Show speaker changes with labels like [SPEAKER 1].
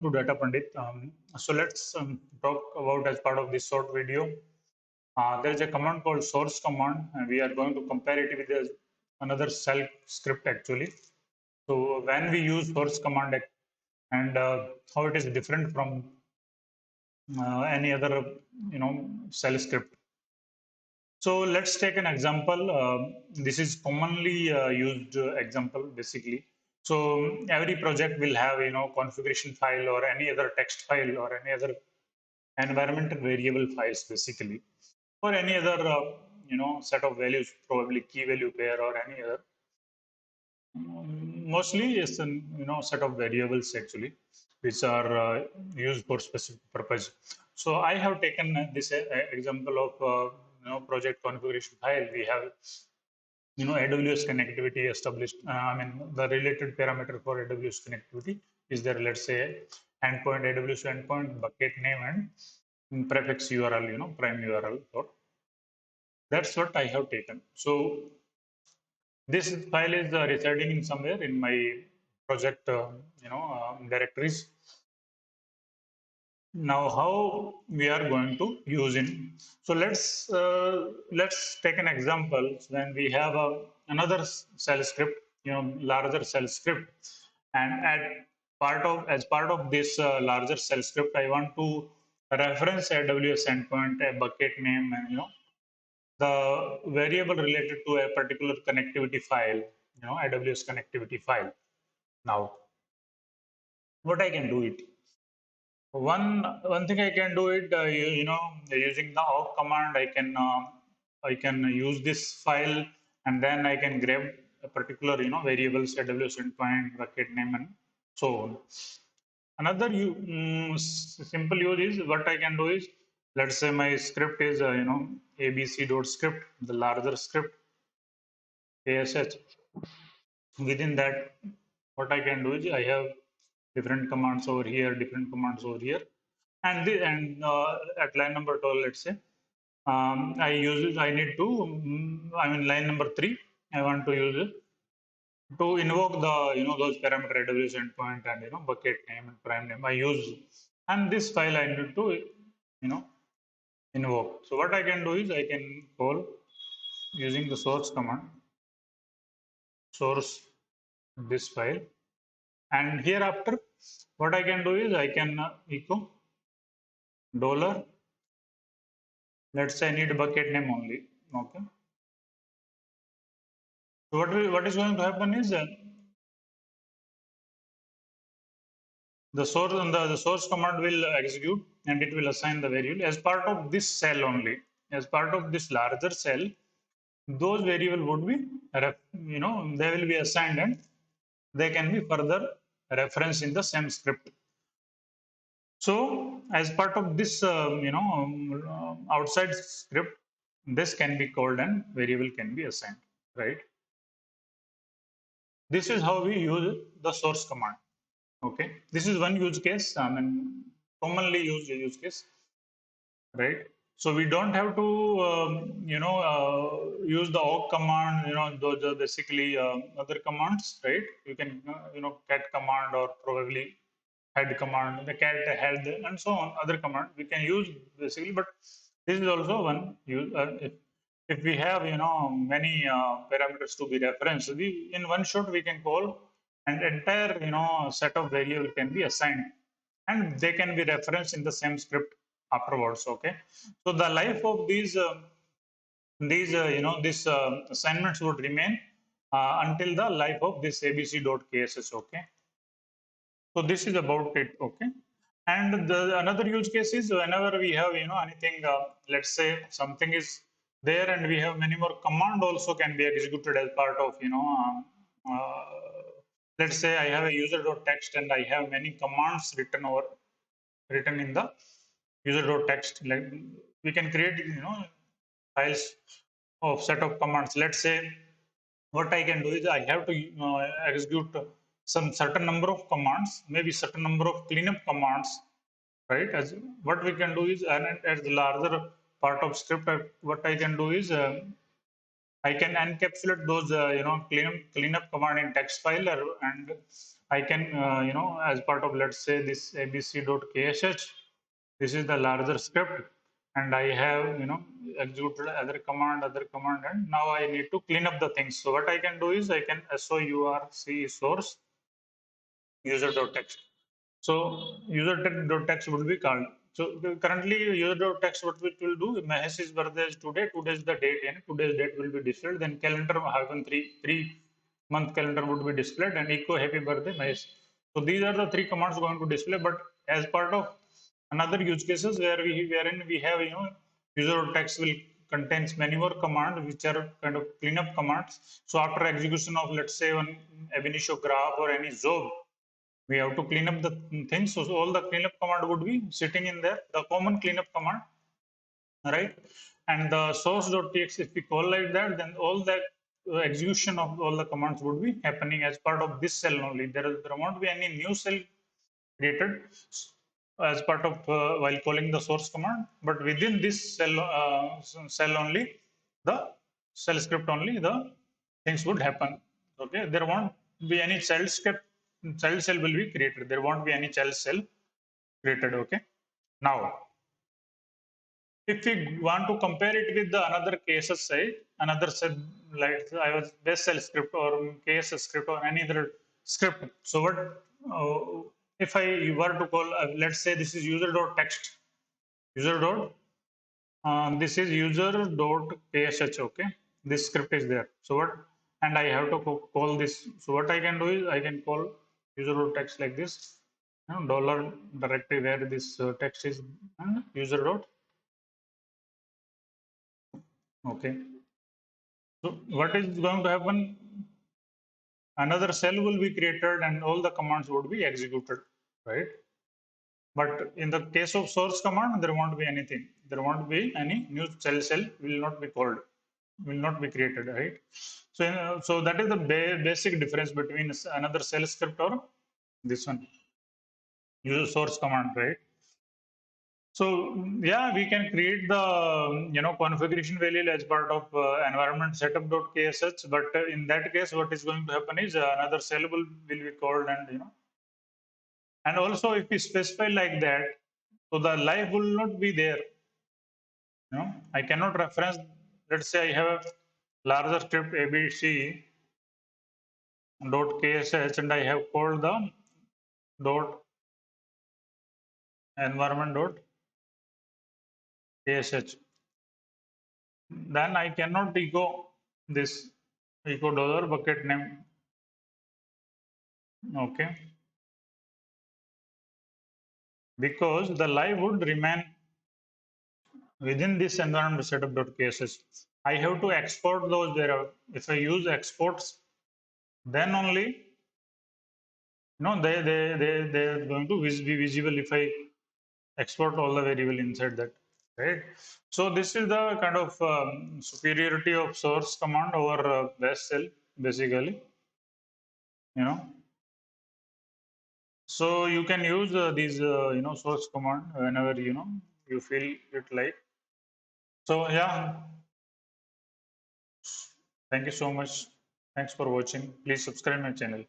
[SPEAKER 1] to Data Pandit. So let's talk about as part of this short video. There is a command called source command, and we are going to compare it with another shell script actually. So when we use source command and how it is different from any other, shell script. So let's take an example. This is commonly used example basically. So every project will have configuration file or any other text file or any other environmental variable files basically, or any other set of values, probably key value pair or any other. Mostly it's a set of variables actually, which are used for specific purpose. So I have taken this example of project configuration file. We have AWS connectivity established. I mean the related parameter for AWS connectivity is there. Let's say endpoint AWS endpoint bucket name and prefix URL, prime URL. So that's what I have taken. So this file is residing in somewhere in my project, directories. Now, how we are going to use it? So let's take an example when we have another shell script, larger shell script, and as part of this larger shell script, I want to reference AWS endpoint, a bucket name, and the variable related to a particular connectivity file, AWS connectivity file. Now, what I can do it. One thing I can do it, using the awk command, I can use this file and then I can grab a particular variables, AWS endpoint, bucket name, and so on. Another simple use is what I can do is, let's say my script is abc.script, the larger script, ash. Within that, what I can do is I have different commands over here, different commands over here, and at line number 12, let's say, I use it. I need to, I mean, line number 3, I want to use it to invoke the those parameter AWS endpoint and bucket name and prime name. I use, and this file I need to invoke. So what I can do is I can call using the source command, source this file, and hereafter what I can do is I can echo dollar. Let's say I need bucket name only. Okay. So what is going to happen is the source command will execute and it will assign the variable as part of this cell only. As part of this larger cell, those variable would be they will be assigned and they can be further referenced in the same script. So as part of this outside script, this can be called and variable can be assigned, right? This is how we use the source command. Okay, this is one use case. I mean, commonly used use case, right? So we don't have to, use the awk command. Those are basically other commands, right? You can, cat command or probably head command, the cat head, and so on. Other command we can use basically, but this is also one use. If we have, many parameters to be referenced, in one shot we can call an entire, set of variable can be assigned and they can be referenced in the same script afterwards. Okay, so the life of these assignments would remain until the life of this abc.kss. Okay, so this is about it. Okay, and the another use case is whenever we have anything, let's say something is there and we have many more command also can be executed as part of let's say I have a user.text and I have many commands written in the user.text. Like we can create files of set of commands. Let's say what I can do is I have to execute some certain number of commands, maybe certain number of cleanup commands, right? As what we can do is, and as the larger part of script, what I can do is I can encapsulate those cleanup command in text file, and I can, as part of, let's say, this abc.ksh, this is the larger script, and I have, executed other command, and now I need to clean up the things. So what I can do is I can sourc source user.text. So user.text would be called. So currently user.text, what it will do, Mahesh is birthday is today, today is the date, and today's date will be displayed. Then calendar hyphen three-month calendar would be displayed, and echo happy birthday Mahesh. So these are the three commands going to display. But as part of another use cases wherein we have, user.text will contains many more commands which are kind of cleanup commands. So after execution of, let's say, one ab initio graph or any job, we have to clean up the things. So all the cleanup command would be sitting in there, the common cleanup command, right? And the source.txt, if we call like that, then all that execution of all the commands would be happening as part of this cell only. There won't be any new cell created as part of while calling the source command, but within this cell only, the shell script only, the things would happen. Okay, there won't be any child script, child cell will be created. There won't be any child cell created. Okay, now if we want to compare it with the another cases, say another set, like I was base cell script or KS script or any other script. So what if I were to call, let's say this is user.text, user dot, this is user.ksh. Okay, this script is there. So what, and I have to call this. So what I can do is I can call user.text like this, dollar directory where this text is, and user dot. Okay. So what is going to happen? Another cell will be created and all the commands would be executed, right? But in the case of source command, there won't be anything. There won't be any new cell will not be called, will not be created, right? So, so that is the basic difference between another shell script or this one, use source command, right? So yeah, we can create the configuration variable as part of environment setup.ksh. But in that case, what is going to happen is another cell will be called, and and also if we specify like that, so the live will not be there. I cannot reference. Let's say I have a larger script abc dot ksh, and I have called the dot environment dot ksh. Then I cannot echo this echo dollar bucket name. Okay, because the live would remain within this environment setup.ksh. I have to export those there. If I use exports, then only they're going to be visible if I export all the variable inside that, right? So this is the kind of superiority of source command over bash shell, basically, you know. So you can use these source command whenever you feel it like. So yeah, thank you so much. Thanks for watching. Please subscribe my channel.